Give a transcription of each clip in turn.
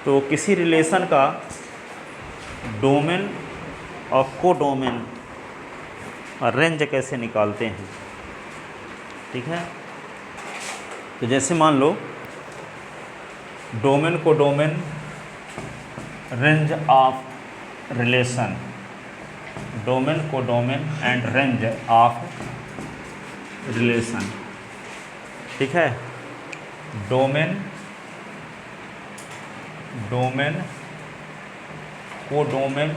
तो किसी रिलेशन का डोमेन और कोडोमेन रेंज कैसे निकालते हैं, ठीक है। तो जैसे मान लो domain codomain range of relation, domain codomain and range of relation, ठीक है। Domain codomain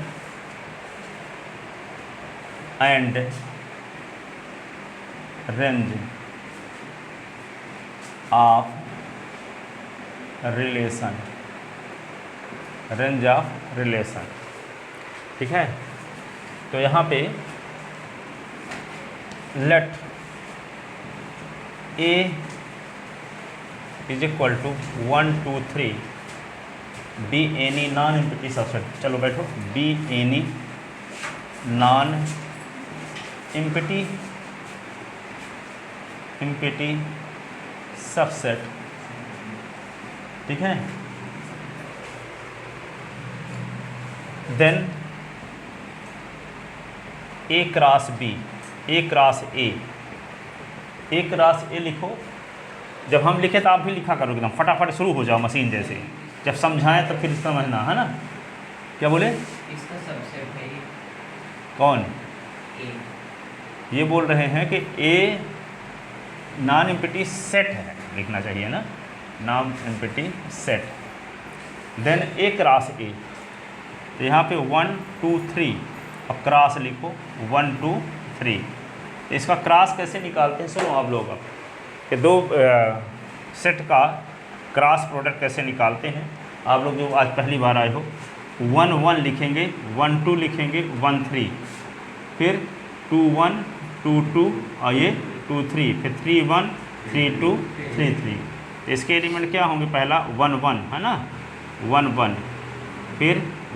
and range of relation, range of relation, ठीक है। तो यहाँ पे let A is equal to 1 2 3 B any non empty subset, चलो बैठो, B any non empty subset, ठीक है। Then A cross B, A cross A लिखो। जब हम लिखे तो आप भी लिखा करो, एकदम फटाफट शुरू हो जाओ मशीन जैसे, जब समझाएं तो फिर समझना, है ना। क्या बोले? इसका सबसेट है कौन? ए। ये बोल रहे हैं कि ए नॉन एम्प्टी सेट है, लिखना चाहिए ना, non empty set. Then A cross A, तो यहाँ पे 1 2 3 और क्रॉस लिखो 1 2 3। तो इसका क्रॉस कैसे निकालते हैं सुनो आप लोग, अब कि दो सेट का क्रॉस प्रोडक्ट कैसे निकालते हैं। आप लोग जो आज पहली बार आए हो, 1 1 लिखेंगे, 1 2 लिखेंगे, 1 3, फिर 2 1 2 2 और ये 2 3, फिर 3 1 3 2 3 3। इसके एलिमेंट क्या होंगे? पहला 1 1 है ना, 1 1, फिर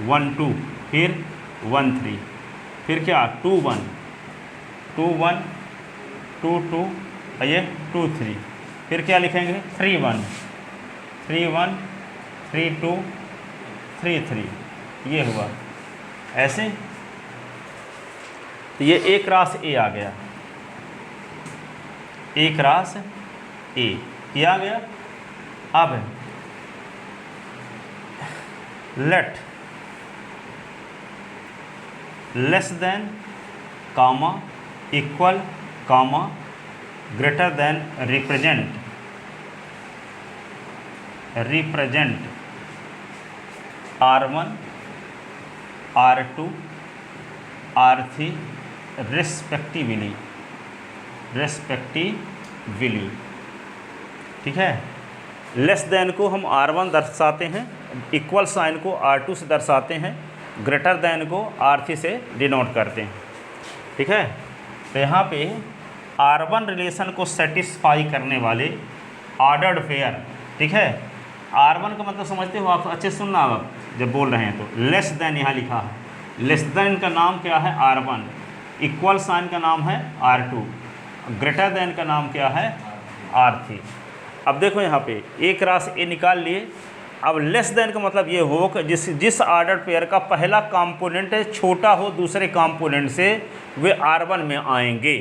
1 2, फिर 1 3, फिर क्या 2 1 2 1 2 2 और ये 2 3, फिर क्या लिखेंगे 3 1 3 1 3 2 3 3, ये हुआ ऐसे। तो ये ए क्रॉस ए आ गया, ए क्रॉस ए किया गया। अब let less than comma equal comma greater than represent R1 R2 R3 respectively, ठीक है। लेस देन को हम R1 दर्शाते हैं, इक्वल साइन को R2 से दर्शाते हैं, ग्रेटर देन को R3 से डिनोट करते हैं, ठीक है। तो यहाँ पे R1 रिलेशन को सेटिस्फाई करने वाले ऑर्डर्ड पेयर, ठीक है। R1 का मतलब समझते हो आप, अच्छे सुनना आप जब बोल रहे हैं तो। लेस देन यहाँ लिखा है, लेस देन का नाम क्या है? R1, इक्वल साइन का नाम है R2, ग्रेटर देन का नाम क्या है? R3। अब देखो यहाँ पे ए क्रॉस ए निकाल लिए। अब लेस देन का मतलब ये हो कि जिस ऑर्डर पेयर का पहला कंपोनेंट छोटा हो दूसरे कंपोनेंट से, वे R1 में आएंगे।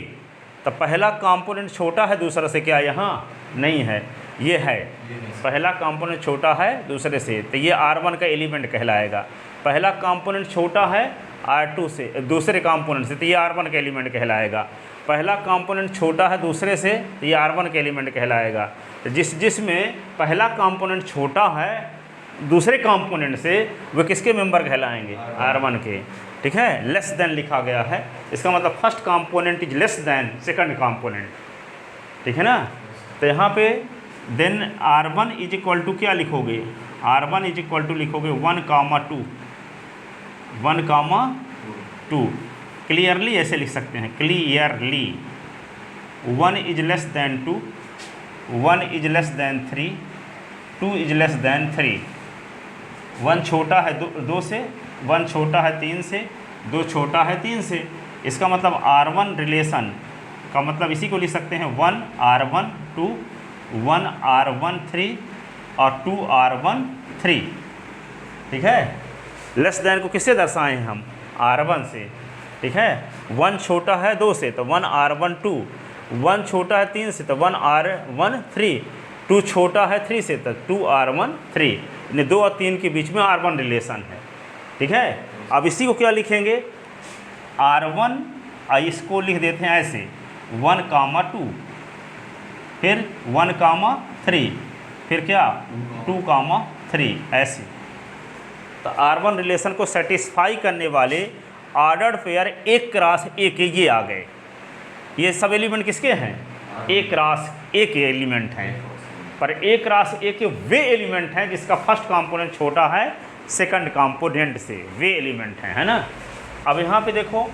तो पहला कंपोनेंट छोटा है दूसरे से, क्या यहाँ नहीं है? ये है, पहला कंपोनेंट छोटा है दूसरे से, तो ये R1 का एलिमेंट कहलाएगा। पहला कंपोनेंट छोटा है R2 से, दूसरे कंपोनेंट से, तो ये R1 का एलिमेंट कहलाएगा। पहला कंपोनेंट छोटा है दूसरे से, तो ये R1 का एलिमेंट कहलाएगा। तो जिसमें पहला कंपोनेंट छोटा है दूसरे कंपोनेंट से, वे किसके मेंबर कहलाएंगे? R1 के, ठीक है। लेस देन लिखा गया है, इसका मतलब first component is less than second component, ठीक है ना। तो यहाँ पे then R1 is equal to क्या लिखोगे? R1 इज इक्वल टू लिखोगे 1 2, क्लियरली ऐसे लिख सकते हैं, clearly. 1 is less than 2, 1 is less than 3, 2 is less than 3। 1 छोटा है 2 से, 1 छोटा है 3 से, 2 छोटा है 3 से। इसका मतलब R1 रिलेशन का मतलब इसी को लिख सकते हैं 1 R1 2, 1 R1 3 और 2 R1 3। ठीक है। लेस देन को किससे दर्शाए हैं हम, R1 से, ठीक है। 1 छोटा है 2 से तो 1 R1 2, 1 छोटा है 3 से तो 1 R1 3, 2 छोटा है 3 से तो 2 R1 3, यानी 2 और 3 के बीच में R1 रिलेशन है, ठीक है। अब इसी को क्या लिखेंगे, R1, इसको लिख देते हैं ऐसे 1, 2, फिर 1, 3, फिर क्या 2, 3, ऐसे। तो R1 रिलेशन को सेटिस्फाई करने वाले ऑर्डर्ड पेयर एक क्रॉस एक ये आ गए। ये सब एलिमेंट किसके हैं, एक क्रॉस एक एलिमेंट हैं, पर एक क्रॉस एक वे एलिमेंट हैं जिसका फर्स्ट कंपोनेंट छोटा है सेकंड कंपोनेंट से, वे एलिमेंट हैं, है ना। अब यहाँ पे देखो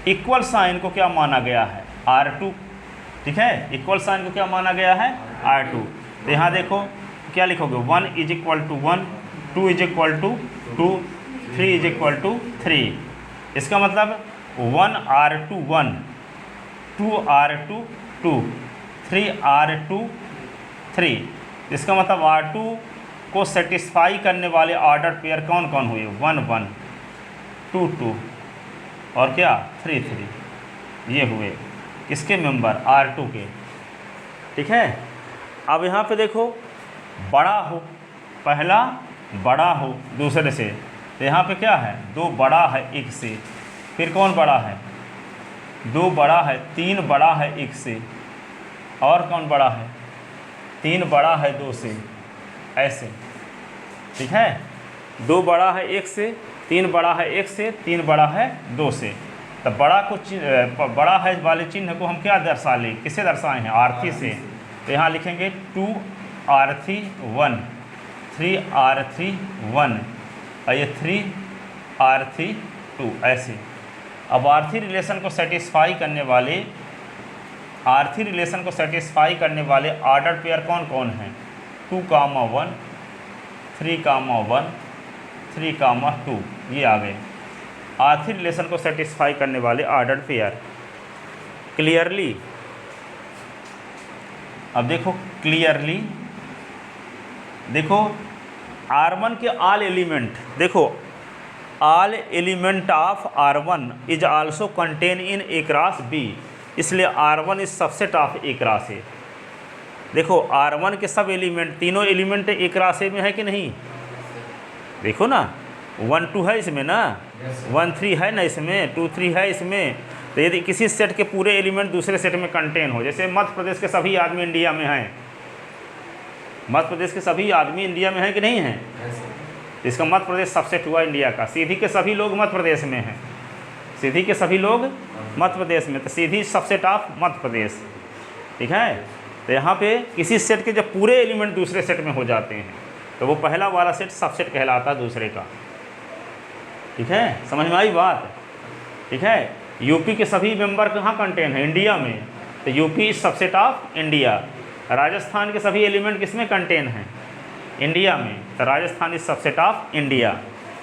इक्वल साइन को क्या माना गया है, R2, ठीक है। इक्वल साइन को क्या माना गया है, R2। तो यहाँ देखो क्या लिखोगे, 1 = 1, 2 = 2, 3 = 3। इसका मतलब 1 R2 1, 2 R2 2, 3 R2 3। इसका मतलब R2 को सेटिस्फाई करने वाले ऑर्डर पेयर कौन कौन हुए, 1 1, 2 2 और क्या 3 3, ये हुए किसके मेंबर, R2 के, ठीक है। अब यहाँ पे देखो बड़ा हो, पहला बड़ा हो दूसरे से, तो यहाँ पे क्या है, 2 बड़ा है 1 से, फिर कौन बड़ा है, 2 बड़ा है, 3 बड़ा है 1 से, और कौन बड़ा है, 3 बड़ा है 2 से, ऐसे, ठीक है। 2 बड़ा है 1 से, 3 बड़ा है 1 से, 3 बड़ा है 2 से। तो बड़ा को बड़ा है वाले चिन्ह को हम क्या दर्शा लें, किससे दर्शाए हैं, R3 से। तो यहाँ लिखेंगे 2 R3 1, 3 R3 1 और ये 3 R3 2, ऐसे। अब R3 रिलेशन को सेटिस्फाई करने वाले ऑर्डर पेयर कौन कौन हैं, 2, 1, 3, 1, 3, 2, ये आ गए R3 रिलेशन को सेटिस्फाई करने वाले ऑर्डर पेयर। क्लियरली, अब देखो क्लियरली, देखो R1 के ऑल एलिमेंट, देखो all element of R1 is also contain in A cross B, इसलिए R1 is subset of A cross ए। देखो R1 के सब एलिमेंट, तीनों एलिमेंट ए क्रॉस ए में है कि नहीं, देखो ना 1 2 है इसमें ना, 1 3 है ना इसमें, 2 3 है इसमें। तो यदि किसी सेट के पूरे एलिमेंट दूसरे सेट में कंटेन हो, जैसे मध्य प्रदेश के सभी आदमी इंडिया में हैं, मध्य प्रदेश के सभी आदमी इंडिया में हैं कि नहीं हैं, इसका मध्य प्रदेश सबसेट हुआ इंडिया का। सीधी के सभी लोग मध्य प्रदेश में हैं, सीधी के सभी लोग मध्य प्रदेश में, तो सीधी सबसेट ऑफ मध्य प्रदेश, ठीक है। तो यहाँ पे किसी सेट के जब पूरे एलिमेंट दूसरे सेट में हो जाते हैं तो वो पहला वाला सेट सबसेट कहलाता है दूसरे का, ठीक है। समझ में आई बात, ठीक है। यूपी के सभी मेंबर कहाँ कंटेन है, इंडिया में, तो UP is subset of India. Rajasthan के सभी एलिमेंट किस में कंटेन हैं, इंडिया में, तो Rajasthan is subset of India,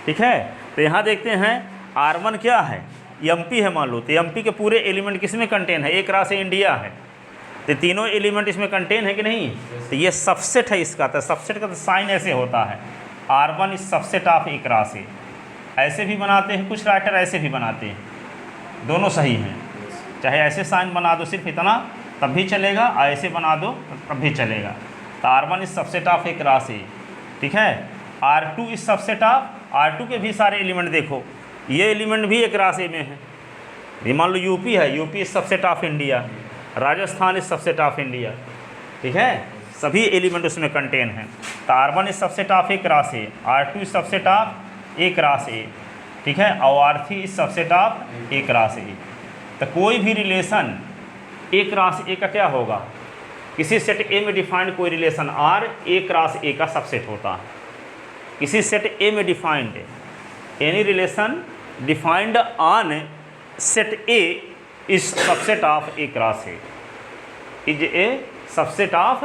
ठीक है। तो यहाँ देखते हैं R1 क्या है, MP है मान लो, तो MP के पूरे एलिमेंट किस में कंटेन है, एक राह से इंडिया है, तो तीनों एलिमेंट इसमें कंटेन है कि नहीं, तो ये सबसेट है इसका। तो सबसेट का तो साइन ऐसे होता है, R1 इज सबसेट ऑफ एक राह से, ऐसे भी बनाते हैं कुछ राइटर, ऐसे भी बनाते हैं, दोनों सही हैं। चाहे ऐसे साइन बना दो सिर्फ इतना तब भी चलेगा, ऐसे बना दो तब भी चलेगा। तो R1 इज सबसेट ऑफ एक राशि, ठीक है। R2 is subset of, R2 के भी सारे एलिमेंट देखो, ये एलिमेंट भी एक राशि में है। ये मान लो यूपी है, UP is subset of India, Rajasthan is subset of India, ठीक है, सभी एलिमेंट उसमें कंटेन हैं। तो R1 इज सबसेट ऑफ एक राशि, R2 इज सबसेट ऑफ एक राशि, ठीक है, और R3 इज सबसेट ऑफ एक राशि। तो कोई भी रिलेशन एक राशि ए का क्या होगा, किसी सेट ए में डिफाइंड कोई रिलेशन R एक राशि ए का सबसेट होता है। किसी सेट ए में defined any relation defined on set A is subset of एक राशि, इज ए सबसेट ऑफ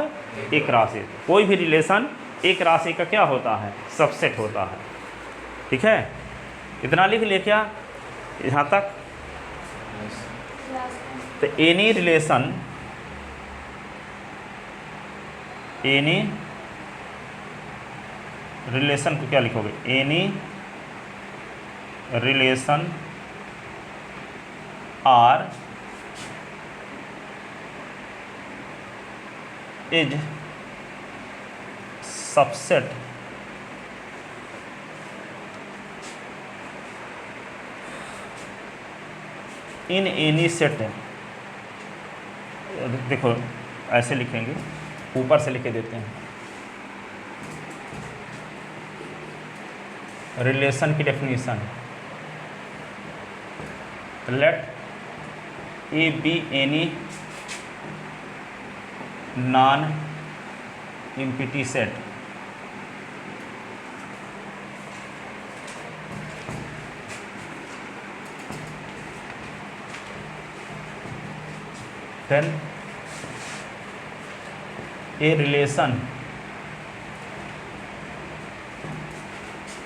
एक राशि। कोई भी रिलेशन एक राशि का क्या होता है, सबसेट होता है, ठीक है। इतना लिख ले क्या यहाँ तक। तो एनी रिलेशन, रिलेशन को क्या लिखोगे, any relation R is subset in any set. देखो ऐसे लिखेंगे, ऊपर से लिखे देते हैं। रिलेशन की definition, let A B any non empty set. then a relation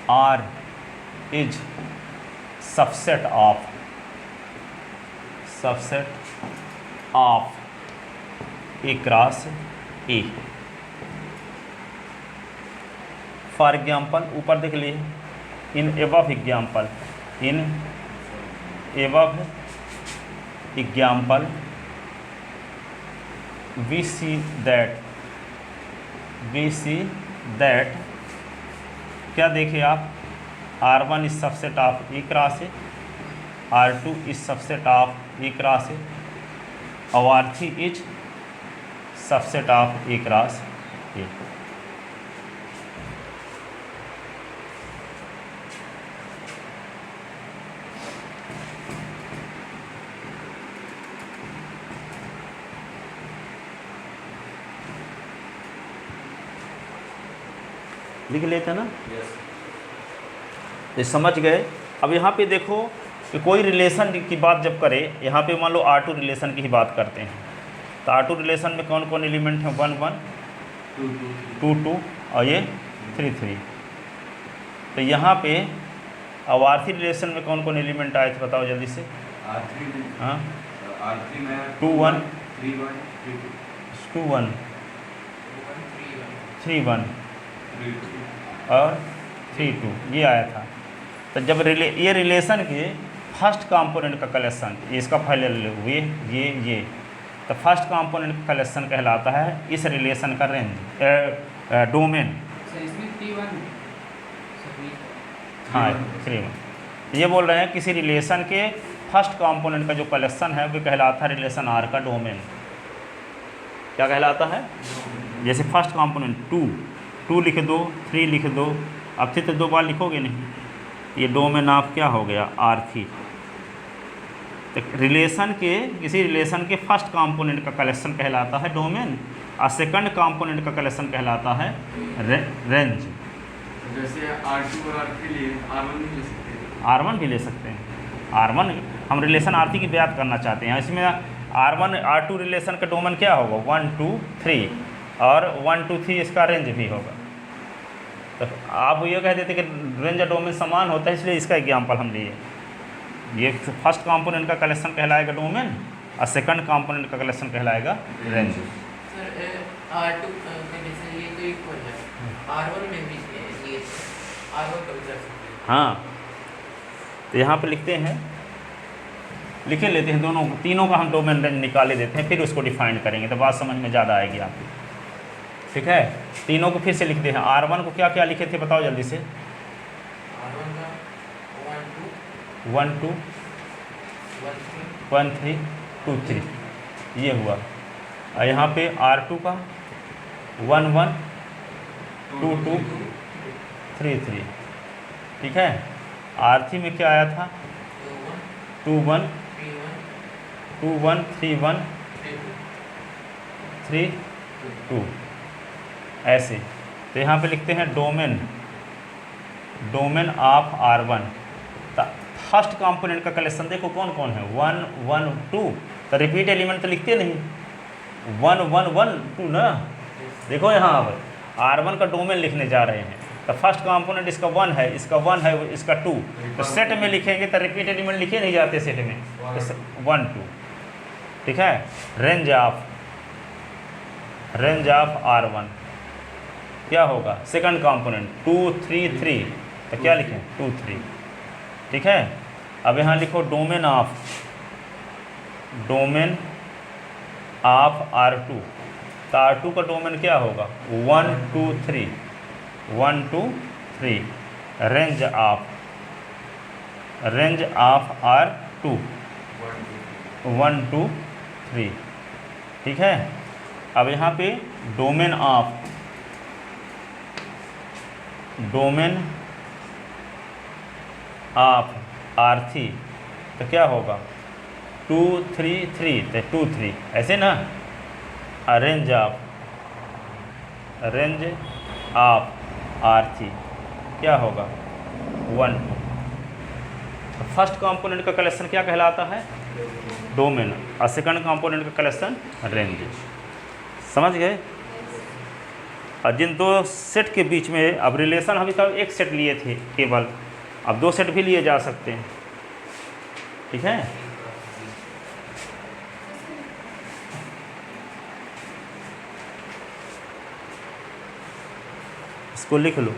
R is subset of A cross A। For example ऊपर देख लिए, in above example, in above example we see that क्या देखें आप, R1 is subset of A cross A, R2 is subset of A cross A, और R3 is subset of A cross A. लिख लेते हैं ना, ये समझ गए। अब यहाँ पे देखो कि कोई रिलेशन की बात जब करें, यहाँ पे मान लो R2 रिलेशन की ही बात करते हैं, तो R2 रिलेशन में कौन कौन एलिमेंट हैं, 1 1 2 2 और ये 3 3। तो यहाँ पे अब R3 रिलेशन में कौन कौन एलिमेंट आए थे बताओ जल्दी से। R3 में, हाँ, R3 में 2 1 3 1 2 1 3 1 3 2 और 3 2 ये आया था। तो जब ये रिलेशन के फर्स्ट कंपोनेंट का कलेक्शन, इसका पहले ये तो फर्स्ट कंपोनेंट का कलेक्शन कहलाता है इस रिलेशन का रेंज, डोमेन। हाँ 3 1 ये बोल रहे हैं किसी रिलेशन के फर्स्ट कंपोनेंट का जो कलेक्शन है वो कहलाता है रिलेशन आर का डोमेन। क्या कहलाता है, जैसे फर्स्ट कंपोनेंट 2 लिख दो, 3 लिख दो, अब फिर तो 2 बार लिखोगे नहीं, ये डोमेन ऑफ क्या हो गया, R3। तो रिलेशन के किसी रिलेशन के फर्स्ट कंपोनेंट का कलेक्शन कहलाता है डोमेन, और सेकंड कंपोनेंट का कलेक्शन कहलाता है रेंज। जैसे R2 और R3 लिए R1 भी ले सकते हैं, R1 भी ले सकते हैं। R1 हम रिलेशन R3 की बात करना चाहते हैं, इसमें R1 R2 रिलेशन का डोमेन क्या होगा, 1 2 3 और 1 2 3 इसका रेंज भी होगा। तो आप ये कह देते कि रेंज और डोमेन समान होता है, इसलिए इसका एग्जाम्पल हम लिए। ये फर्स्ट कंपोनेंट का कलेक्शन कहलाएगा डोमेन और सेकंड कंपोनेंट का कलेक्शन कहलाएगा रेंज। सर R2 कंडीशन ये तो इक्वल है, R1 में भी ये R1 का भी कर सकते हैं। हाँ, तो यहाँ पे लिखते हैं, लिखे लेते हैं दोनों, तीनों का हम डोमेन रेंज निकाले देते हैं, फिर उसको डिफाइन करेंगे तो बात समझ में ज़्यादा आएगी आपकी। ठीक है, तीनों को फिर से लिखते हैं। R1 को क्या क्या लिखे थे बताओ जल्दी से। R1 का 1 2 1 3 2 3 ये हुआ, और यहाँ पे R2 का 1 1 2 2 3 3। ठीक है, R3 में क्या आया था, 2 1 2 1 3 1 3 2 ऐसे। तो यहाँ पे लिखते हैं डोमेन ऑफ R1। तो फर्स्ट कंपोनेंट का कलेक्शन देखो कौन कौन है, 1 1 2, तो रिपीट एलिमेंट तो लिखते नहीं, 1 1 1 2 ना। देखो यहाँ अब R1 का डोमेन लिखने जा रहे हैं, तो फर्स्ट कंपोनेंट इसका 1 है, इसका 1 है, इसका 2, तो सेट में लिखेंगे तो रिपीट एलिमेंट लिखे नहीं जाते सेट में, तो 1 2। ठीक है, रेंज ऑफ R1 क्या होगा सेकंड कंपोनेंट 2 3 3, तो क्या लिखें 2 3, ठीक है। अब यहाँ लिखो डोमेन ऑफ R2, तो R2 का डोमेन क्या होगा 1 2 3, 1 2 3, रेंज ऑफ R2 1 2 3, ठीक है। अब यहाँ पे डोमेन ऑफ R3, तो क्या होगा 2 3 3, तो 2 3, ऐसे ना। रेंज ऑफ R3 क्या होगा 1 2। तो फर्स्ट कंपोनेंट का कलेक्शन क्या कहलाता है डोमेन, और सेकंड कंपोनेंट का कलेक्शन रेंज। समझ गए। और जिन दो सेट के बीच में अब रिलेशन अभी तक एक सेट लिए थे केवल, अब 2 सेट भी लिए जा सकते हैं, ठीक है। इसको लिख लो।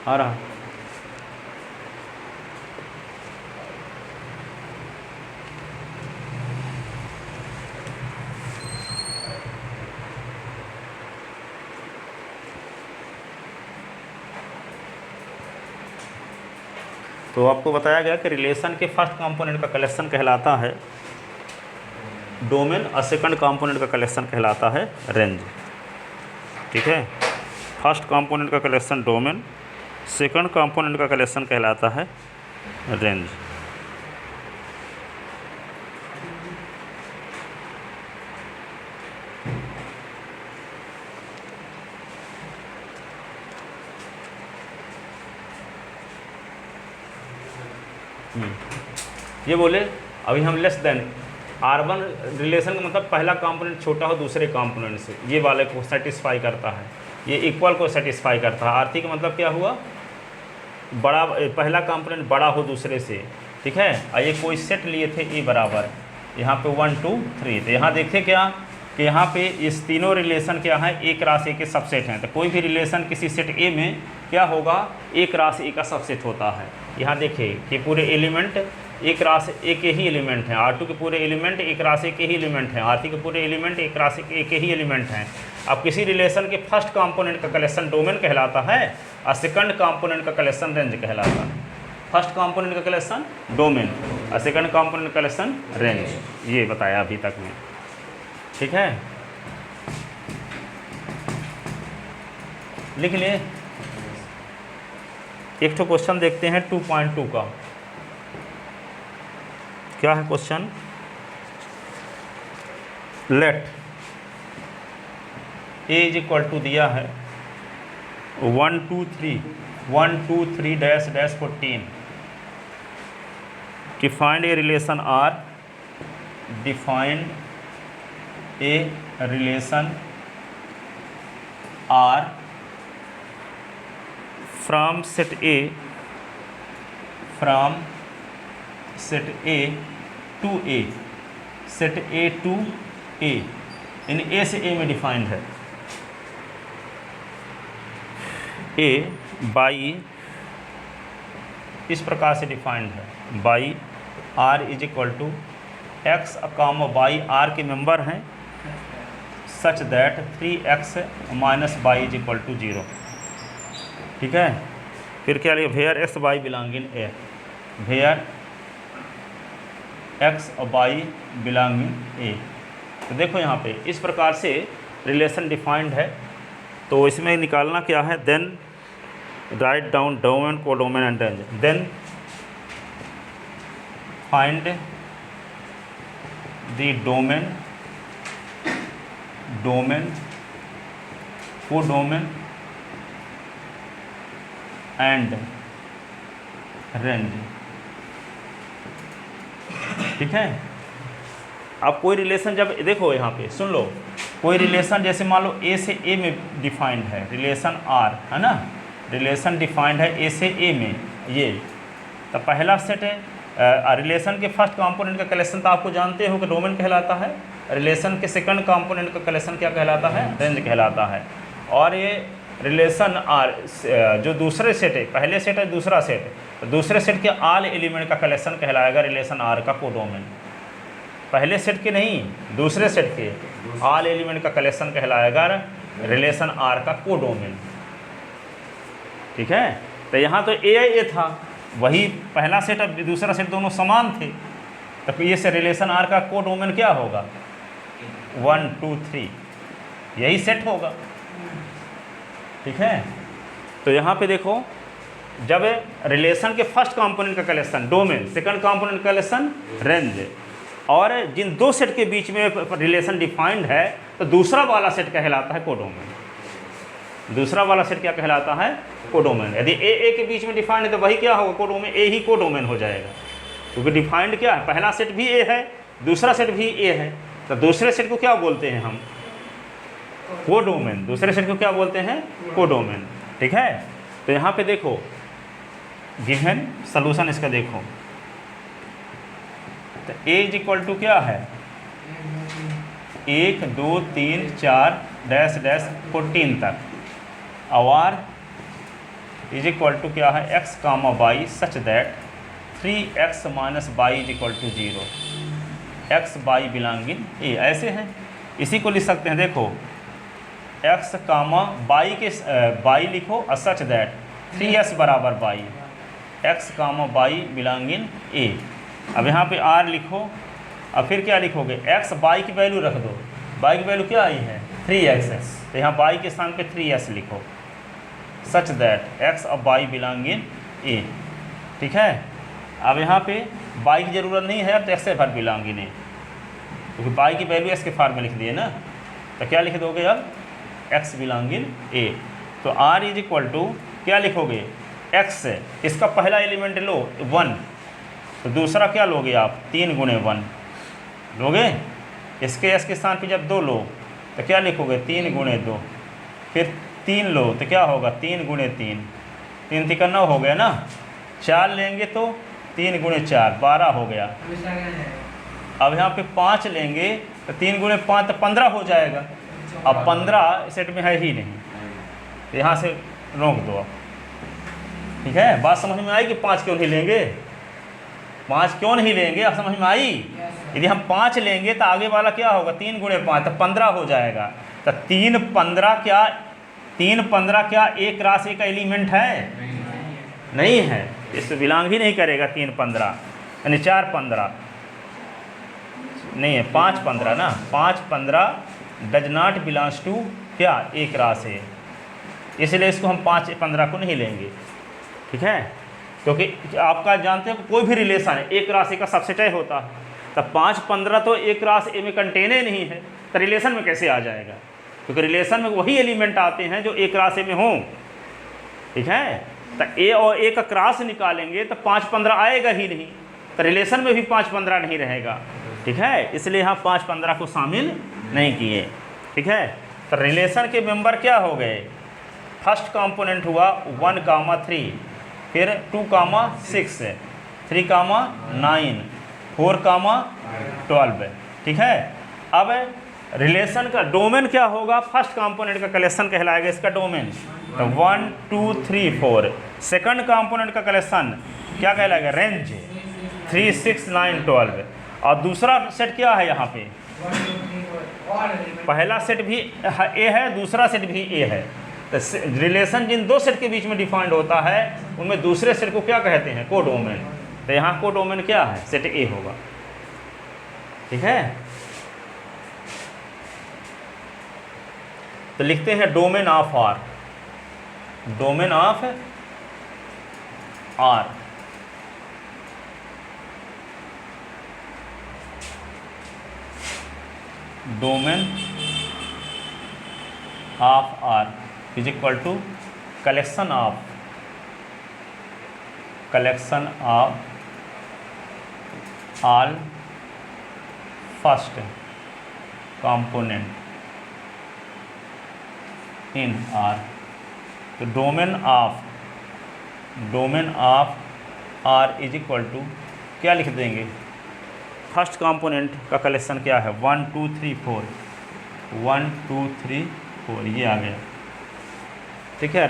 आ रहा तो आपको बताया गया कि रिलेशन के फर्स्ट कंपोनेंट का कलेक्शन कहलाता है डोमेन, और सेकंड कंपोनेंट का कलेक्शन कहलाता है रेंज, ठीक है। फर्स्ट कंपोनेंट का कलेक्शन डोमेन, सेकंड कंपोनेंट का कलेक्शन कहलाता है रेंज। ये बोले अभी हम लेस देन R1 रिलेशन का मतलब पहला कंपोनेंट छोटा हो दूसरे कंपोनेंट से, ये वाले को सेटिस्फाई करता है, ये इक्वल को सेटिस्फाई करता है। R3 का मतलब क्या हुआ बड़ा, पहला कंपोनेंट बड़ा हो दूसरे से, ठीक है। और ये कोई सेट लिए थे ए बराबर, यहाँ पे 1 2 3, तो यहाँ देखें क्या कि यहाँ पे इस तीनों रिलेशन क्या है एक राशि के सबसेट हैं। तो कोई भी रिलेशन किसी सेट ए में क्या होगा एक राशि ए का सबसेट होता है। यहाँ देखिए कि पूरे एलिमेंट एक राशि ए के ही एलिमेंट हैं, R2 के पूरे एलिमेंट एक राशि के ही एलिमेंट हैं, R3 के पूरे एलिमेंट एक राशि के ही एलिमेंट हैं। अब किसी रिलेशन के फर्स्ट कंपोनेंट का कलेक्शन डोमेन कहलाता है और सेकंड कंपोनेंट का कलेक्शन रेंज कहलाता है। फर्स्ट कंपोनेंट का कलेक्शन डोमेन और सेकंड कंपोनेंट का कलेक्शन रेंज, ये बताया अभी तक में, ठीक है। लिख लिए। एक तो क्वेश्चन देखते हैं 2.2 का। क्या है question, let A is equal to दिया है 1 2 3 dash dash 14, defined a relation R, defined a relation R from set A to A, set A to A, इन A से A में डिफाइंड है। A बाई इस प्रकार से डिफाइंड है, by R is equal to x comma y R के member हैं such that 3x minus y is equal to 0, ठीक है। फिर क्या लिया, where X Y belong in A, where X और वाई बिलोंग इन ए। तो देखो यहाँ पे इस प्रकार से रिलेशन डिफाइंड है। तो इसमें निकालना क्या है, then write down domain codomain and range, then find the domain codomain and range. ठीक है। अब कोई रिलेशन जब देखो यहाँ पे सुन लो, कोई रिलेशन जैसे मान लो ए से ए में डिफाइंड है, रिलेशन आर है ना, रिलेशन डिफाइंड है ए से ए में, ये तो पहला सेट है। रिलेशन के फर्स्ट कंपोनेंट का कलेक्शन तो आपको जानते हो कि डोमेन कहलाता है, रिलेशन के सेकंड कंपोनेंट का कलेक्शन क्या कहलाता है, रेंज कहलाता है। और ये रिलेशन आर जो दूसरे सेट है, पहले सेट है दूसरा सेट है, तो दूसरे सेट के ऑल एलिमेंट का कलेक्शन कहलाएगा रिलेशन आर का कोडोमेन। पहले सेट के नहीं, दूसरे सेट के ऑल एलिमेंट का कलेक्शन कहलाएगा रिलेशन आर का कोडोमेन। ठीक है, तो यहाँ तो ए था, वही पहला सेट और दूसरा सेट दोनों समान थे, तो ये से रिलेशन आर का कोडोमेन क्या होगा, 1 2 3, यही सेट होगा। ठीक है, तो यहाँ पे देखो, जब रिलेशन के फर्स्ट कंपोनेंट का कलेक्शन डोमेन, सेकंड कंपोनेंट का कलेक्शन रेंज, और जिन दो सेट के बीच में रिलेशन डिफाइंड है तो दूसरा वाला सेट कहलाता है कोडोमेन। दूसरा वाला सेट क्या कहलाता है, कोडोमेन। यदि ए के बीच में डिफाइंड है तो वही क्या होगा, कोडोमेन, ए ही कोडोमेन हो जाएगा, क्योंकि डिफाइंड क्या है, पहला सेट भी ए है, दूसरा सेट भी ए है, तो दूसरे सेट को क्या बोलते हैं हम, कोडोमेन। दूसरे सेट को क्या बोलते हैं, कोडोमेन। ठीक है, तो यहाँ पे देखो गिवन सॉल्यूशन इसका देखो, तो ए इज इक्वल टू क्या है, 1 2 3 4 डैश डैश 14 तक, और इज इक्वल टू क्या है, x comma y such that 3x minus y is equal to 0, x y belonging A, ऐसे हैं। इसी को लिख सकते हैं, देखो x कामा वाई के वाई लिखो और सच दैट 3s बराबर y, x comma y belonging A. अब यहाँ पे r लिखो, अब फिर क्या लिखोगे, x y की वैल्यू रख दो, y की वैल्यू क्या आई है 3x है, तो यहाँ y के स्थान पे 3s लिखो, सच दैट x और y बिलोंगिंग ए। ठीक है, अब यहाँ पे y की ज़रूरत नहीं है, अब तो x से भर बिलोंगिंग ए, क्योंकि y की वैल्यू s के फॉर्म में लिख दिए ना, तो क्या लिख दोगे अब, x बिलोंगिंग ए। तो r इज इक्वल टू क्या लिखोगे, x, इसका पहला एलिमेंट लो 1, तो दूसरा क्या लोगे आप, 3 गुणे 1 लोगे, इसके s के स्थान पे जब 2 लो तो क्या लिखोगे, 3 गुणे 2, फिर 3 लो तो क्या होगा, 3 गुणे 3, 3 3 9 हो गया ना, 4 लेंगे तो 3 गुणे 4 12 हो गया। अब यहाँ पे 5 लेंगे तो 3 गुणे 5 तो 15 हो जाएगा, अब 15 सेट में है ही नहीं, तो यहाँ से रोक दो। ठीक है, बात समझ में आई कि 5 क्यों नहीं लेंगे, 5 क्यों नहीं लेंगे, अब समझ में आई। यदि हम 5 लेंगे तो आगे वाला क्या होगा, 3 गुणे 5 तो 15 हो जाएगा, तो 3 15 क्या एक राशि का एलिमेंट है, नहीं है, इससे बिलोंग ही नहीं करेगा। 3 15 यानी 4 15 नहीं है, 5 15 ना, 5 15 डज नॉट बिलोंग्स टू क्या, एक राशि, इसलिए इसको हम 5 15 को नहीं लेंगे। ठीक है, क्योंकि आपका जानते हो कोई भी रिलेशन है एक राशि का सबसेट होता है, तब 5 15 तो एक राशि में कंटेन ही नहीं है, तो रिलेशन में कैसे आ जाएगा, क्योंकि रिलेशन में वही एलिमेंट आते हैं जो एक राशि में हों। ठीक है, तो ए और ए का क्रॉस निकालेंगे तो 5 15 आएगा ही नहीं, तो रिलेशन में भी 5 15 नहीं रहेगा। ठीक है, इसलिए यहाँ 5 15 को शामिल नहीं किए। ठीक है, तो रिलेशन के मेंबर क्या हो गए, फर्स्ट कंपोनेंट हुआ 1 कामा 3, फिर 2 कामा 6, 3 कामा 9, 4 कामा 12। ठीक है, अब रिलेशन का डोमेन क्या होगा, फर्स्ट कंपोनेंट का कलेक्शन कहलाएगा इसका डोमेन, तो 1 2 3 4। सेकंड कंपोनेंट का कलेक्शन क्या कहलाएगा, रेंज, 3 6 9 12। और दूसरा सेट क्या है, यहाँ पे पहला सेट भी ए है, दूसरा सेट भी ए है, तो रिलेशन जिन दो सेट के बीच में डिफाइंड होता है उनमें दूसरे सेट को क्या कहते हैं, कोडोमेन। तो यहाँ कोडोमेन क्या है, सेट ए होगा। ठीक है, तो लिखते हैं domain of R, domain of R, domain of R is equal to collection of all first component in R. तो domain of R is equal to क्या लिख देंगे, फर्स्ट कंपोनेंट का कलेक्शन क्या है, 1 2 3 4, 1 2 3 4 ये आ गया। ठीक है,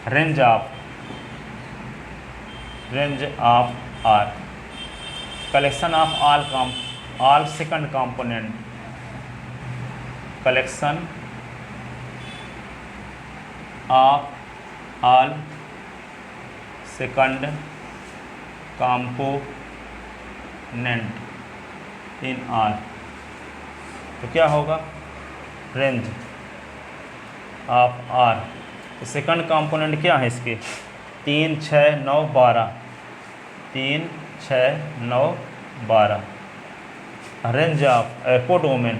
range of R, collection of all second component, collection of all second component in R. तो क्या होगा, रेंज ऑफ आर। तो सेकंड कंपोनेंट क्या है इसके, 3 6 9 12, 3 6 9 12। Range of codomain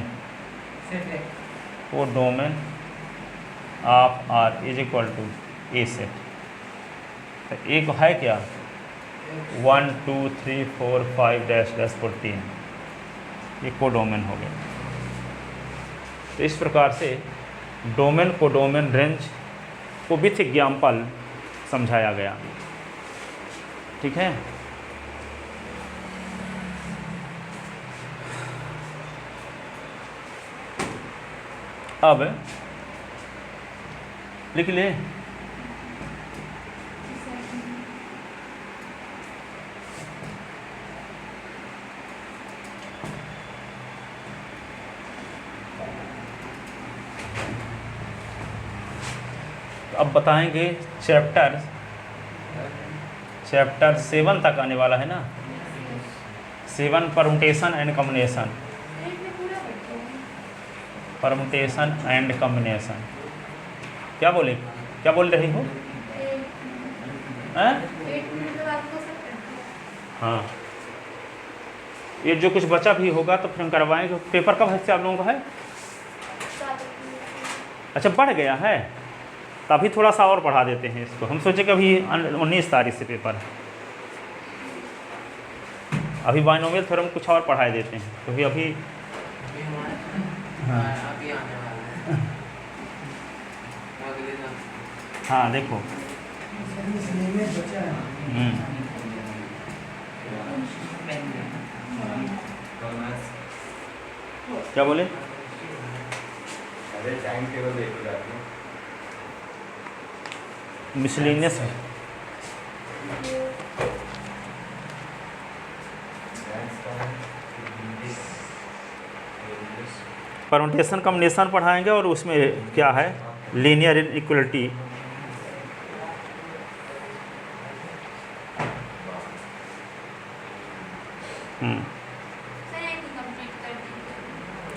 of R is equal to A set. तो एक है क्या, 1 2 3 4 5 डैश 14, ये कोडोमेन हो गया। तो इस प्रकार से डोमेन कोडोमेन रेंज को विथ एग्जाम्पल समझाया गया। ठीक है, अब लिख ले, अब बताएंगे चैप्टर 7 तक आने वाला है ना, 7 permutation and combination, permutation and combination. क्या बोल रही हो? हाँ, ये जो कुछ बचा भी होगा तो फिर हम करवाएंगे। पेपर कब है आप लोगों का है? अच्छा, बढ़ गया है, तभी थोड़ा सा और पढ़ा देते हैं इसको। हम सोचे कि अभी 19 तारीख से पेपर है, अभी बाइनोमियल थ्योरम कुछ और पढ़ाए देते हैं, क्योंकि अभी हाँ अभी आने वाला है अगले दिन। हाँ देखो, क्या बोले, अरे टाइम टेबल देखो जाके मिसलेनियस परमुटेशन कॉम्बिनेशन पढ़ाएंगे, और उसमें क्या है, लीनियर इनइक्वलिटी।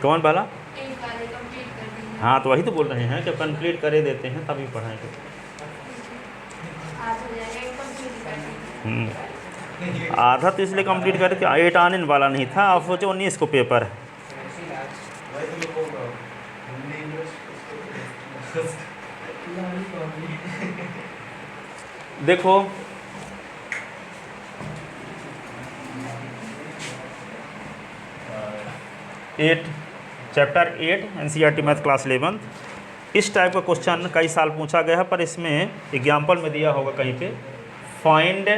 कौन वाला? हाँ, तो वही तो बोल रहे हैं कि कंप्लीट करे देते हैं तभी पढ़ाएंगे। आधा तो इसलिए कंप्लीट करके 8 आने वाला नहीं था, आप सोचो 19 को पेपर है। देखो, चैप्टर 8 NCERT मैथ क्लास 11, इस टाइप का क्वेश्चन कई साल पूछा गया है, पर इसमें एग्जाम्पल में दिया होगा कहीं पे, find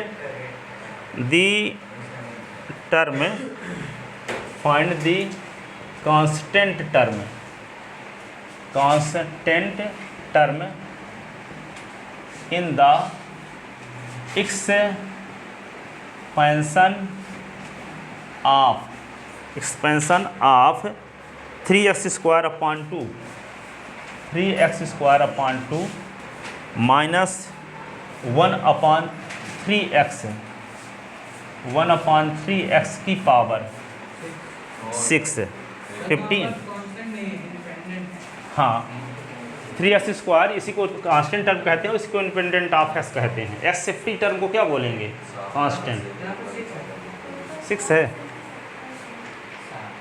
the constant term in the expansion of 3x² upon 2 minus 1/3x की पावर 6 15। हाँ, 3x², इसी को कांस्टेंट टर्म कहते हैं, इसको इंडिपेंडेंट ऑफ x कहते हैं। x से फ्री टर्म को क्या बोलेंगे, कांस्टेंट। 6 है,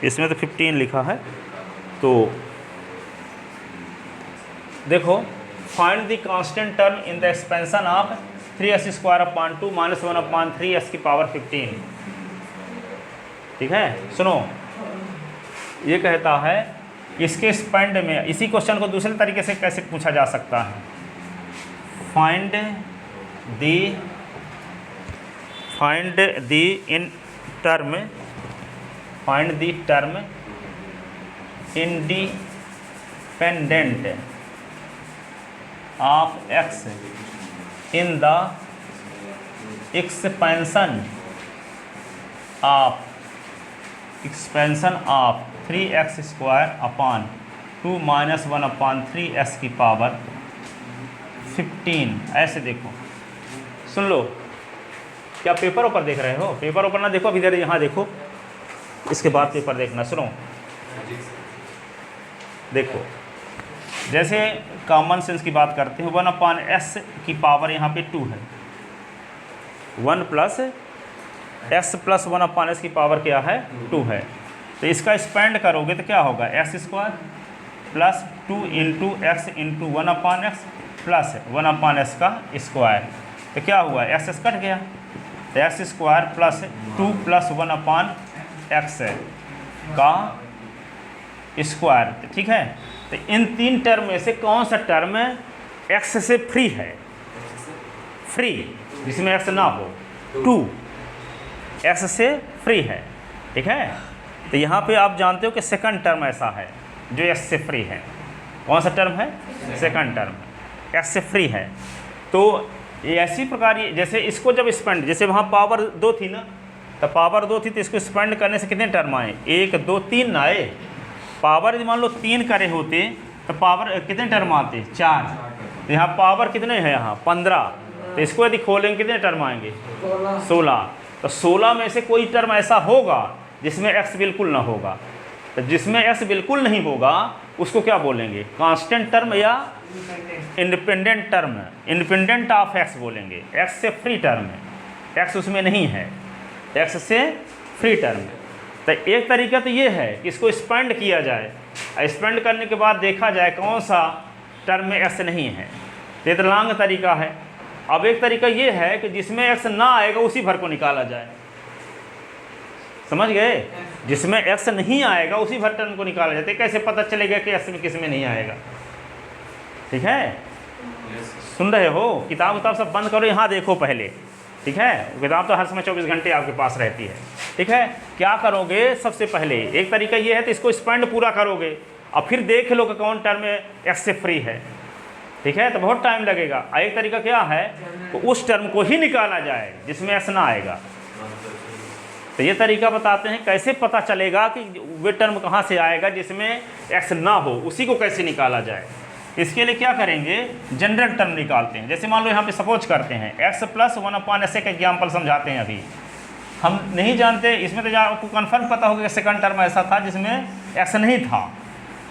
इसमें तो 15 लिखा है। तो देखो, find the constant term in the expansion of 3x² upon 2 minus 1/3x की पावर 15। ठीक है, सुनो, ये कहता है इसके स्पेंड में, इसी क्वेश्चन को दूसरे तरीके से कैसे पूछा जा सकता है, find the in term independent of x in the expansion of 3x square upon 2 - 1 upon 3x की पावर 15। ऐसे देखो, सुन लो, क्या पेपर ऊपर देख रहे हो? पेपर ऊपर ना देखो, अभी इधर यहाँ देखो, इसके बाद पेपर देखना। सुनो, देखो, जैसे कॉमन सेंस की बात करते हैं, 1 अपान s की पावर यहाँ पे 2 है, 1 प्लस s प्लस 1 अपान s की पावर क्या है, 2 है। तो इसका स्पेंड करोगे तो क्या होगा, x square plus 2 into x into 1 अपान एक्स प्लस 1 अपान एस का स्क्वायर। तो क्या हुआ, एक्स कट गया, तो एक्स स्क्वायर प्लस 2 प्लस 1 अपान एक्स का स्क्वायर। ठीक है, तो इन 3 टर्म में से कौन सा टर्म एक्स से फ्री है, फ्री जिसमें एक्स ना हो, 2 एक्स से फ्री है। ठीक है, तो यहाँ पे आप जानते हो कि सेकंड टर्म ऐसा है जो एक्स से फ्री है। कौन सा टर्म है, सेकंड टर्म एक्स से फ्री है। तो ये ऐसी प्रकार, ये जैसे इसको जब स्पेंड, जैसे वहाँ पावर 2 थी ना, तो पावर 2 थी तो इसको स्पेंड करने से कितने टर्म आए, 1 2 3 आए। पावर यदि मान लो 3 करे होते तो पावर कितने टर्म आते, 4। तो यहाँ पावर कितने हैं, यहाँ 15। तो इसको यदि खोलेंगे कितने टर्म आएंगे, 16। तो 16 में से कोई टर्म ऐसा होगा जिसमें एक्स बिल्कुल ना होगा। तो जिसमें एक्स बिल्कुल नहीं होगा उसको क्या बोलेंगे, कांस्टेंट टर्म या independent term, independent of x बोलेंगे। एक्स से फ्री टर्म है, एक्स उसमें नहीं है, एक्स से फ्री टर्म है। तो एक तरीका तो ये है कि इसको स्पेंड किया जाए, स्पेंड करने के बाद देखा जाए कौन सा टर्म में एक्स नहीं है, ये तो लॉन्ग तरीका है। अब एक तरीका ये है कि जिसमें एक्स ना आएगा उसी भर को निकाला जाए, समझ गए, जिसमें एक्स नहीं आएगा उसी भर टर्म को निकाला जाता है। कैसे पता चलेगा कि एक्स में किस में नहीं आएगा? ठीक है, सुन रहे हो, किताब उताब सब बंद करो, यहाँ देखो पहले। ठीक है, किताब तो हर समय 24 घंटे आपके पास रहती है। ठीक है, क्या करोगे, सबसे पहले एक तरीका ये है तो इसको स्पेंड पूरा करोगे और फिर देख लो कि कौन टर्म एक्स से फ्री है। ठीक है, तो बहुत टाइम लगेगा। एक तरीका क्या है, तो उस टर्म को ही निकाला जाए जिसमें एक्स ना आएगा। तो ये तरीका बताते हैं कैसे पता चलेगा कि वे टर्म कहाँ से आएगा जिसमें एक्स ना हो, उसी को कैसे निकाला जाए। इसके लिए क्या करेंगे, जनरल टर्म निकालते हैं। जैसे मान लो यहाँ पे सपोज करते हैं एक्स प्लस 1 अपान एस का एग्जाम्पल समझाते हैं। अभी हम नहीं जानते, इसमें तो आपको कन्फर्म पता होगा कि सेकंड टर्म ऐसा था जिसमें एक्स नहीं था,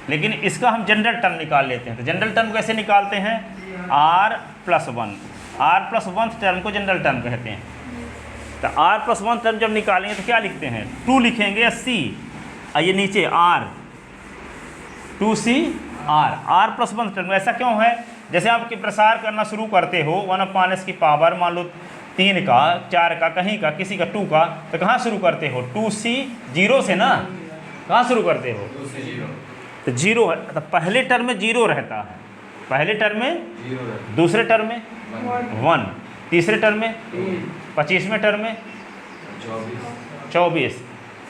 लेकिन इसका हम जनरल टर्म निकाल लेते हैं। तो जनरल टर्म कैसे निकालते हैं, r+1, r+1 टर्म को जनरल टर्म कहते हैं। तो r+1 टर्म जब निकालेंगे तो क्या लिखते हैं, 2 लिखेंगे या c, ये नीचे r, 2c r+1 टर्म। ऐसा क्यों है, जैसे आप प्रसार करना शुरू करते हो 1 अपान एस की पावर मान लो 3 का, 4 का, कहीं का, किसी का 2 का, तो कहाँ शुरू करते हो, 2c 0 से ना, कहाँ शुरू करते हो, 2 से 0, तो 0 है। तो पहले टर्म में 0 रहता है, पहले टर्म में 0, दूसरे टर्म में 1, तीसरे टर्म में 25वें टर्म में 24,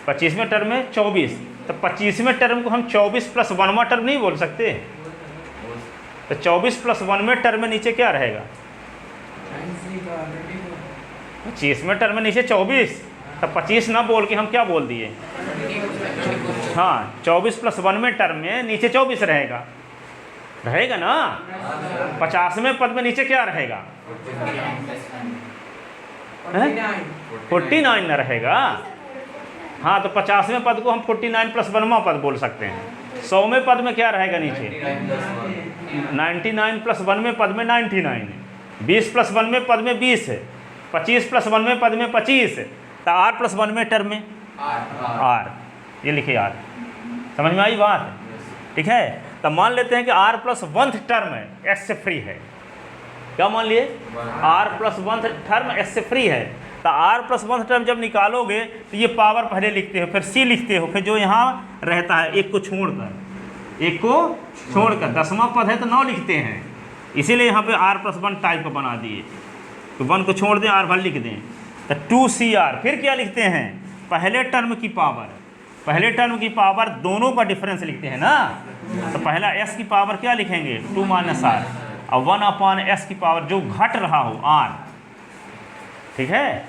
25वें टर्म में 24। तो 25वें टर्म को हम 24 + 1वां टर्म नहीं बोल सकते। तो 24 + 1वें टर्म में नीचे क्या रहेगा, 25वें टर्म में नीचे 24। तो 25 ना बोल के हम क्या बोल दिए, हाँ 24 + 1वें टर्म में नीचे 24 रहेगा, रहेगा ना। 50वें पद में नीचे क्या रहेगा, 49 ना रहेगा। हाँ, तो 50वें पद को हम 49 + 1वां पद बोल सकते हैं। 100वें पद में क्या रहेगा नीचे, 99 + 1वें पद में 99, 20 + 1वें पद में 20 है, 25 + 1वें पद में 25। तो r+1वें टर्म में r, ये लिखिए r, समझ में आई बात? ठीक है, तो मान लेते हैं कि r+1 टर्म एक्स से फ्री है। क्या मान लिए, r+1 टर्म एक्स से फ्री है। तो r प्लस 1 टर्म जब निकालोगे तो ये पावर पहले लिखते हो, फिर c लिखते हो, फिर जो यहाँ रहता है एक को छोड़कर 10वां पद है तो 9 लिखते हैं, इसीलिए यहाँ पे r प्लस 1 टाइप का बना दिए। तो 1 को छोड़ दें, r भर लिख दें, तो 2cr। फिर क्या लिखते हैं, पहले टर्म की पावर दोनों का डिफरेंस लिखते हैं ना। तो पहला s की पावर क्या लिखेंगे 2 माइनस r, और 1 अपॉन s की पावर जो घट रहा हो r। ठीक है,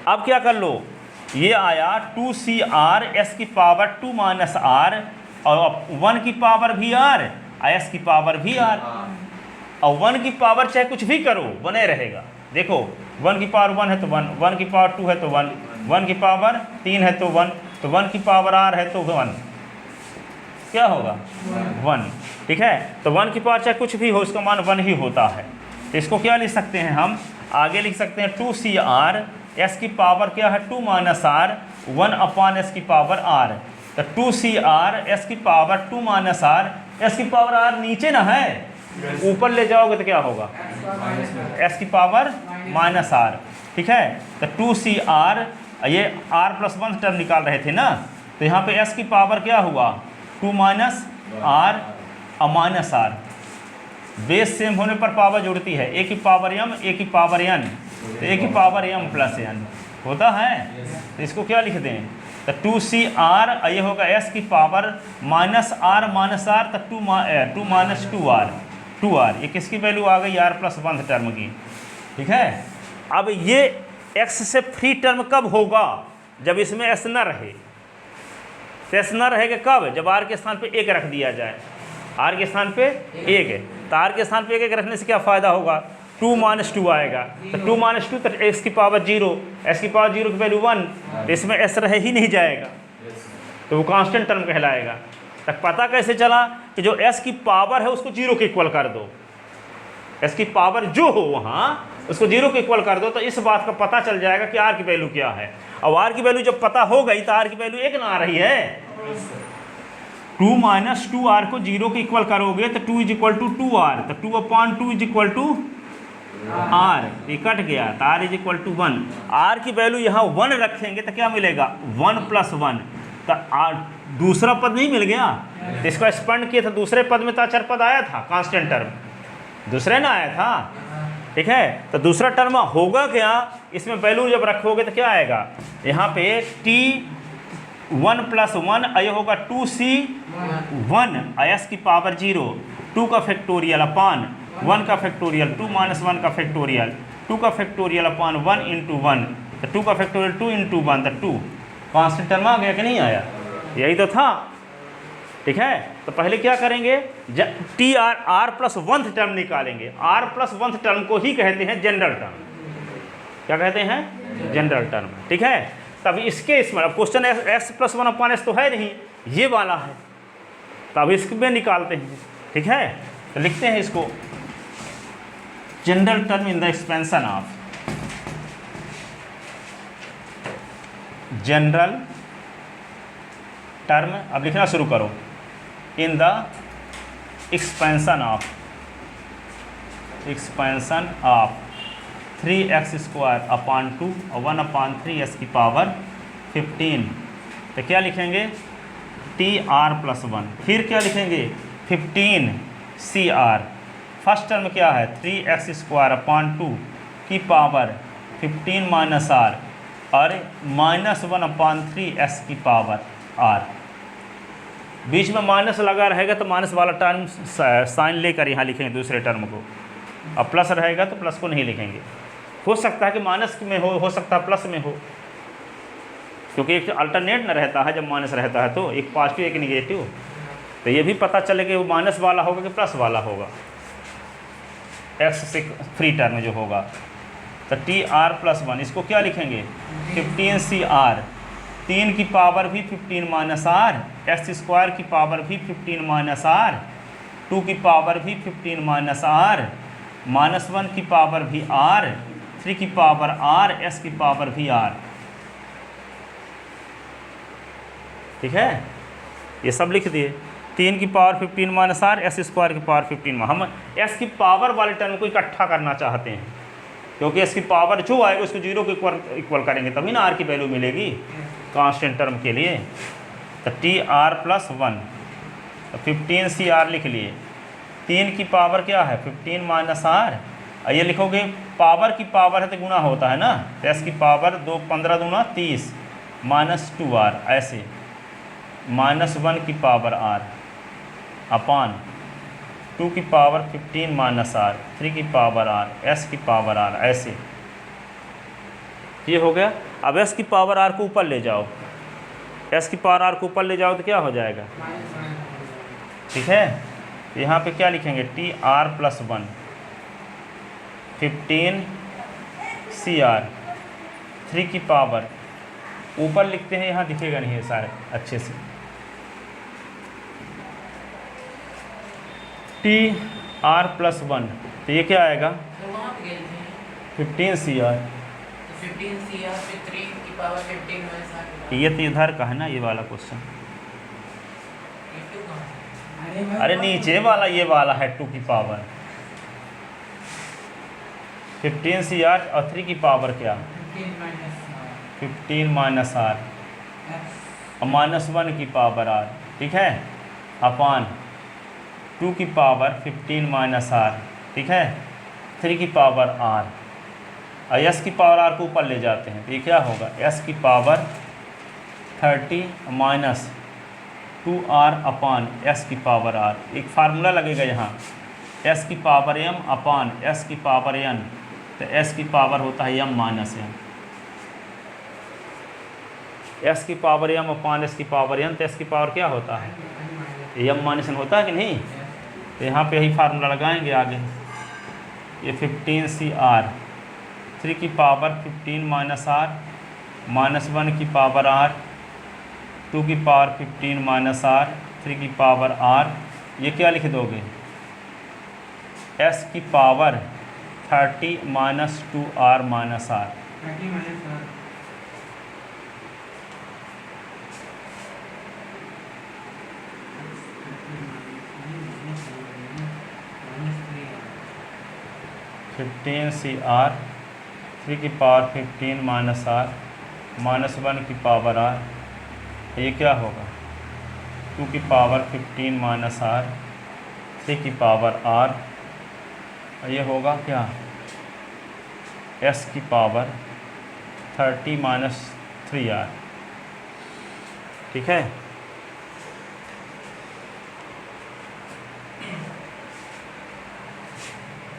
अब क्या कर लो, ये आया 2cr s की पावर 2 माइनस r, और 1 की पावर भी r, s की पावर भी r। और 1 की पावर चाहे कुछ भी करो बने रहेगा। देखो 1 की पावर 1 है तो 1, 1 की पावर 2 है तो 1, 1 की पावर 3 है तो 1, तो 1 की पावर r है तो 1 क्या होगा 1। ठीक है, तो 1 की पावर चाहे कुछ भी हो उसका मान 1 ही होता है। तो इसको क्या लिख सकते हैं हम, आगे लिख सकते हैं 2cr s की पावर क्या है 2 माइनस r, 1 अपॉन s की पावर r। तो 2cr s की पावर 2 माइनस r, s की पावर r नीचे ना है, ऊपर ले जाओगे तो क्या होगा s की पावर माइनस r। ठीक है, तो 2cr, ये r प्लस 1 टर्म निकाल रहे थे ना, तो यहाँ पे s की पावर क्या हुआ 2 माइनस r और माइनस r। बेस सेम होने पर पावर जुड़ती है, a की पावर m, a की पावर n, तो a की पावर m प्लस n होता है। तो इसको क्या लिख दें, तो 2cr, ये होगा s की पावर माइनस r, तो 2 माइनस 2r, ये किसकी वैल्यू आ गई r प्लस 1 टर्म की। ठीक है, अब ये x से फ्री टर्म कब होगा, जब इसमें s न रहे। तो s न रहेगा कब, जब r के स्थान पे 1 रख दिया जाए, r के स्थान पे 1 है, तो r के स्थान पे 1 रखने से क्या फ़ायदा होगा 2 माइनस 2 आएगा, तो 2 माइनस 2 तो s की पावर 0, s की पावर 0 की वैल्यू 1, तो इसमें s रह ही नहीं जाएगा, तो वो कांस्टेंट टर्म कहलाएगा। तक पता कैसे चला कि जो s की पावर है उसको 0 के इक्वल कर दो, s की पावर जो हो वहाँ उसको 0 के इक्वल कर दो, तो इस बात का पता चल जाएगा कि r की वैल्यू क्या है। अब r की वैल्यू जब पता हो गई तो r की वैल्यू 1 ना आ रही है, 2 माइनस 2r को 0 के इक्वल करोगे तो 2 इज इक्वल टू 2r, तो 2 upon 2 is equal to r, ये कट गया, तो r is equal to 1। r की वैल्यू यहाँ 1 रखेंगे तो क्या मिलेगा 1 प्लस 1, तो दूसरा पद नहीं मिल गया, तो इसको एक्सपेंड किया था, दूसरे पद में तो अचर पद आया था, कांस्टेंट टर्म दूसरे ना आया था। ठीक है, तो दूसरा टर्म होगा क्या, इसमें वैल्यू जब रखोगे तो क्या आएगा, यहाँ पे t 1 प्लस 1, ये होगा 2c1 s की पावर 0, 2 का फैक्टोरियल अपान 1 का फैक्टोरियल, 2 माइनस 1 का फैक्टोरियल, 2 का फैक्टोरियल अपान 1 इंटू 1, तो 2 का फैक्टोरियल 2 इंटू 1, तो 2 कांस्टेंट टर्म आ गया कि नहीं आया, यही तो था। ठीक है, तो पहले क्या करेंगे, r प्लस 1 टर्म निकालेंगे, r प्लस 1 टर्म को ही कहते हैं जनरल टर्म। क्या कहते हैं, जनरल टर्म। ठीक है, तब इसके इसमें अब question x plus 1 upon s तो है नहीं, ये वाला है, तब इसमें निकालते हैं। ठीक है, तो लिखते हैं इसको, general term in the expansion of, general term, अब लिखना शुरू करो, in the expansion of 3x square upon 2 और 1 अपान 3s की पावर 15, तो क्या लिखेंगे tr प्लस 1, फिर क्या लिखेंगे 15cr, फर्स्ट टर्म क्या है 3x स्क्वायर अपान 2 की पावर 15 माइनस r, और माइनस 1 अपान 3s की पावर r। बीच में माइनस लगा रहेगा तो माइनस वाला टर्म साइन लेकर यहाँ लिखेंगे दूसरे टर्म को, और प्लस रहेगा तो प्लस को नहीं लिखेंगे। हो सकता है कि माइनस में हो सकता है प्लस में हो, क्योंकि एक अल्टरनेट न रहता है, जब माइनस रहता है तो एक पॉजिटिव एक निगेटिव, तो ये भी पता चले कि वो माइनस वाला होगा कि प्लस वाला होगा, एक्स से फ्री टर्म जो होगा। तो tr प्लस 1, इसको क्या लिखेंगे 15cr, 3 की पावर भी 15 माइनस r, एक्स स्क्वायर की पावर भी 15 माइनस r, 2 की पावर भी 15 माइनस r, माइनस 1 की पावर भी r, 3 की पावर r, s की पावर भी r। ठीक है, ये सब लिख दिए, 3 की power 15 minus r, S square की पावर 15। हम s की पावर वाले टर्म को इकट्ठा करना चाहते हैं, क्योंकि इसकी पावर जो आएगी उसको 0 को इक्वल करेंगे तभी ना आर की वैल्यू मिलेगी कांस्टेंट टर्म के लिए। तो टी आर प्लस 1, तो 15 सी आर लिख लिए। 3 की पावर क्या है 15 माइनस आर, ये लिखोगे पावर की पावर है तो गुना होता है ना, तो एस की पावर 2 15 दूना 30 माइनस 2 आर, ऐसे माइनस 1 की पावर आर अपान 2 की पावर 15 माइनस आर, 3 की पावर आर, एस की पावर आर, ऐसे ये हो गया। अब एस की पावर आर को ऊपर ले जाओ, एस की पावर आर को ऊपर ले जाओ तो क्या हो जाएगा, ठीक है। यहाँ पे क्या लिखेंगे T R plus 1 15 C R, 3 की पावर ऊपर लिखते हैं, यहाँ दिखेगा नहीं है सारे अच्छे से, टी आर प्लस 1, तो ये क्या आएगा तो वहाँ पे गए थे 15 सी आर, तो 15 सी आर पे 3 की पावर 15 माइनस आर, ये तो इधर का है ना ये वाला क्वेश्चन, ये क्यों कहाँ से? अरे नीचे वाला ये वाला है 2 की पावर 15 सी आर और 3 की पावर क्या 15 माइनस आर और माइनस 1 की पावर आर, ठीक है, अपान 2 की पावर 15 माइनस आर, ठीक है, 3 की पावर आर, और एस की पावर आर को ऊपर ले जाते हैं तो ये क्या होगा एस की power 30 minus 2 R upon S की पावर आर। एक फार्मूला लगेगा यहाँ एस की पावर एम अपान एस की पावर एन, तो एस की पावर होता है एम माइनस एन, एस की पावर एम अपान एस की पावर एन, तो एस की पावर क्या होता है एम माइनस एन होता है कि नहीं। तो यहाँ पे यही फार्मूला लगाएंगे आगे, ये 15 सी आर, 3 की पावर 15 माइनस आर, माइनस 1 की पावर आर, 2 की पावर 15 माइनस आर, 3 की पावर आर, ये क्या लिख दोगे एस की power 30 minus 2 R minus R, fifteen C R, 3 की पावर 15 माइनस आर, माइनस 1 की पावर आर, ये क्या होगा 2 की पावर 15 माइनस आर, 3 की पावर आर, ये होगा क्या एस की पावर 30 माइनस 3 आर, ठीक है।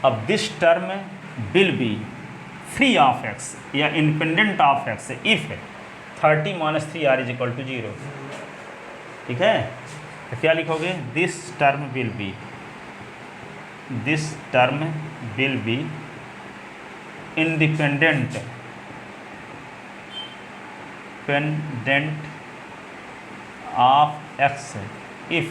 अब this term will be free of x या independent of x if 30 minus 3 R is equal to 0, ठीक है। तो क्या लिखोगे this term will be independent of x if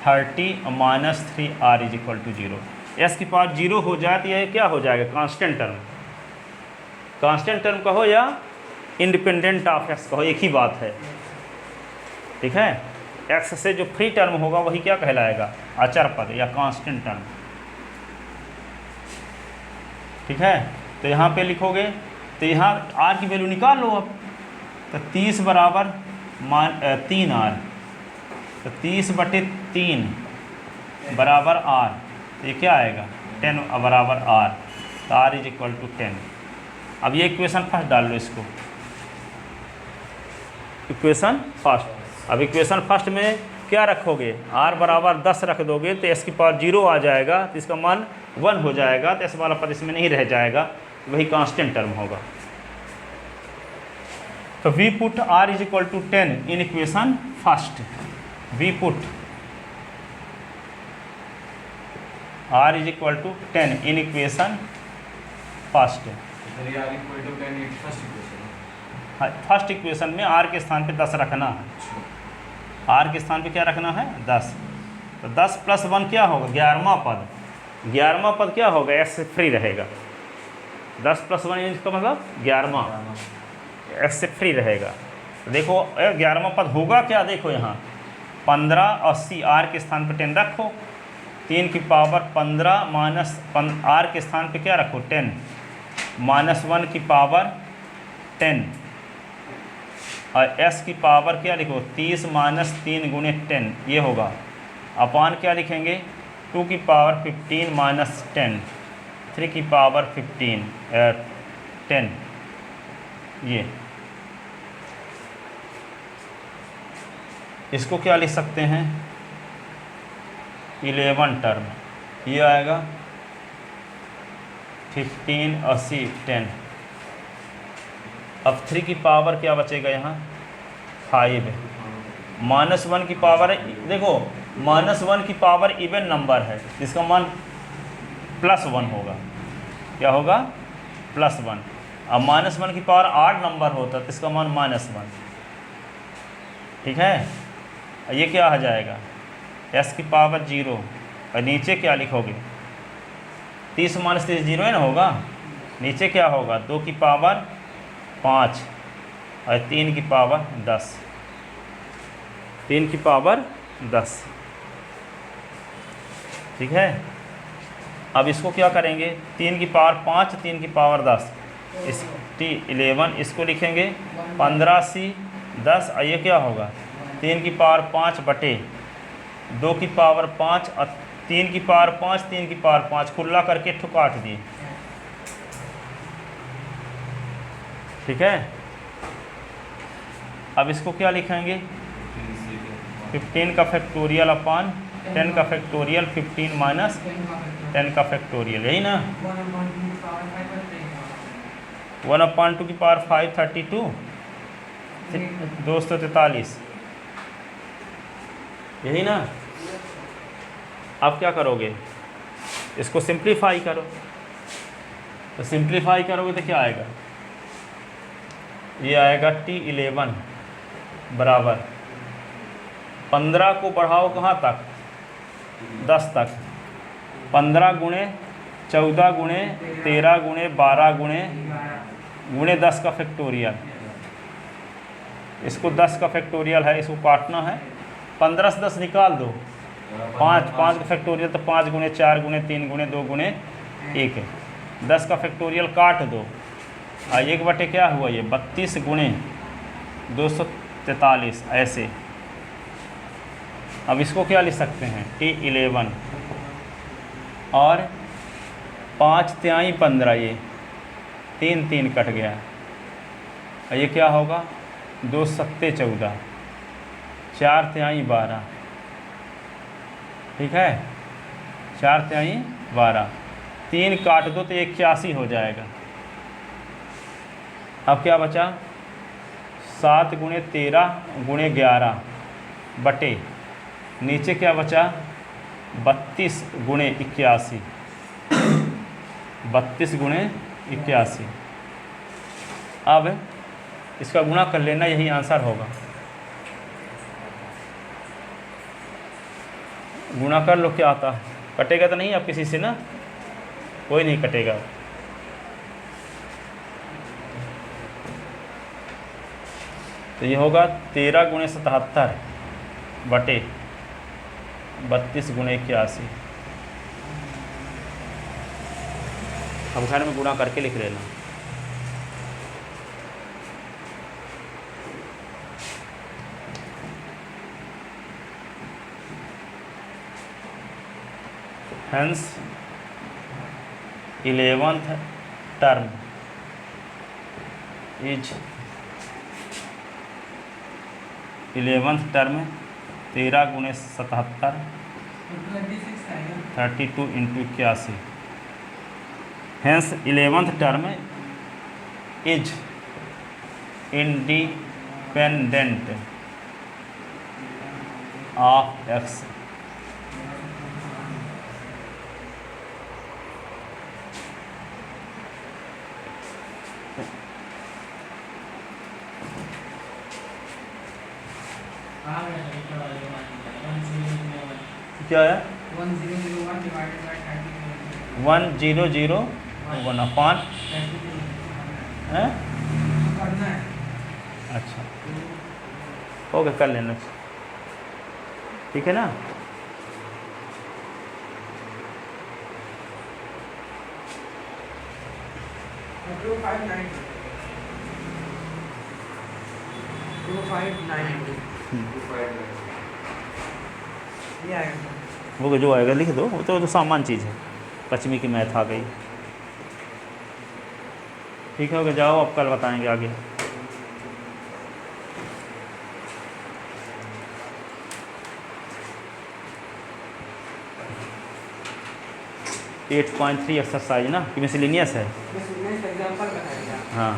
30 minus 3 R is equal to 0। S की पावर 0 हो जाए तो यह क्या हो जाएगा कांस्टेंट टर्म, कांस्टेंट टर्म कहो या इंडिपेंडेंट ऑफ एक्स कहो एक ही बात है, ठीक है। एक्स से जो फ्री टर्म होगा वही क्या कहलाएगा अचर पद या कांस्टेंट टर्म, ठीक है। तो यहाँ पे लिखोगे तो यहाँ आर की वैल्यू निकाल लो अब, तो 30 बराबर 3 आर, तो 30/3 बराबर आर, तो ये क्या आएगा 10 बराबर आर, तो आर इज इक्वल टू 10। अब ये इक्वेशन फर्स्ट डाल लो इसको, इक्वेशन फर्स्ट। अब इक्वेशन फर्स्ट में क्या रखोगे आर बराबर 10 रख दोगे तो एस की पावर 0 आ जाएगा, तो इसका मान 1 हो जाएगा, तो एस वाला पद इसमें नहीं रह जाएगा, वही कांस्टेंट टर्म होगा। तो we put R is equal to 10 in equation first, we put R is equal to 10 in equation first. First equation में आर के स्थान पे 10 रखना है, आर के स्थान पे क्या रखना है 10, तो 10 प्लस 1 क्या होगा 11वां पद, 11वां पद क्या होगा एक्स से फ्री रहेगा, 10 प्लस 1 इसका मतलब 11वां एक्स से फ्री रहेगा। तो देखो 11वां पद होगा क्या, देखो यहाँ 15 और सी आर के स्थान पर 10 रखो, 3 की पावर 15 माइनस r के स्थान पे क्या रखो 10 माइनस 1 की पावर 10 और s की पावर क्या लिखो 30 माइनस 3 गुणे 10 ये होगा। अपान क्या लिखेंगे 2 की पावर 15 माइनस 10 3 की पावर 10 ये। इसको क्या लिख सकते हैं 11 टर्म, ये आएगा 15 80 10। अब 3 की पावर क्या बचेगा यहाँ 5 माइनस 1 की पावर देखो माइनस 1 की पावर इवन नंबर है, इसका मान +1 होगा। क्या होगा +1। अब माइनस 1 की पावर 8 नंबर होता तो इसका मान -1। ठीक है, ये क्या आ जाएगा s की पावर 0 और नीचे क्या लिखोगे 30 माइनस 30 0 है ना होगा। नीचे क्या होगा 2 की पावर 5 और 3 की पावर 10 3 की पावर 10। ठीक है, अब इसको क्या करेंगे 3 की पावर 5 3 की पावर 10 इस T11 इसको लिखेंगे 15C 10 और ये क्या होगा 3 की पावर 5 बटे 2 की पावर 5 और 3 की पावर 5 3 की पावर 5 खुला करके ठुक काट दिए। ठीक है, अब इसको क्या लिखेंगे 15 का फैक्टोरियल अपान 10 का फैक्टोरियल 15 माइनस 10 का फैक्टोरियल, यही ना 1/2 की पावर 5 32 243, यही ना। अब क्या करोगे इसको सिंप्लीफाई करो, तो सिंप्लीफाई करोगे तो क्या आएगा ये आएगा T11 बराबर 15 को बढ़ाओ कहाँ तक 10 तक 15 गुणे 14 गुणे 13 गुणे 12 गुणे 10 का फैक्टोरियल। इसको 10 का फैक्टोरियल है, इसको काटना है 15 से 10 निकाल दो 5 5 का फैक्टोरियल तो 5 गुणे 4 गुणे 3 गुणे 2 गुणे 1 है। 10 का फैक्टोरियल काट दो और 1 बटे क्या हुआ ये 32 गुणे 243 ऐसे। अब इसको क्या लिख सकते हैं T11 और 5 तिहाई 15 ये 3 3 कट गया और ये क्या होगा 2 सत्ते 14 4 तिहाई 12। ठीक है 4 तिहाई 12 3 काट दो तो 81 हो जाएगा। अब क्या बचा 7 गुणे 13 गुणे 11 बटे नीचे क्या बचा 32 गुणे 81 32 गुणे 81। अब इसका गुणा कर लेना, यही आंसर होगा। गुणा कर लो, क्या आता कटेगा तो नहीं अब किसी से ना, कोई नहीं कटेगा। तो ये होगा 13 गुणे 77 बटे 32 गुणे 81। अब घर में गुणा करके लिख लेना। Hence 11th term is 11th term 13 गुणे 77 32 into 81। Hence 11th term is independent of x। क्या है 1001 अपान है। अच्छा ओके कर लेना, ठीक है ना। 259 ये आएगा। वो जो आएगा लिख दो, वो तो सामान्य चीज़ है, पश्चिमी की मैथ आ गई। ठीक है, हो गया, जाओ अब कल बताएंगे आगे। एट 8.3 एक्सरसाइज ना कि मिसलिनियस है। बस एग्जांपल बताइए। हाँ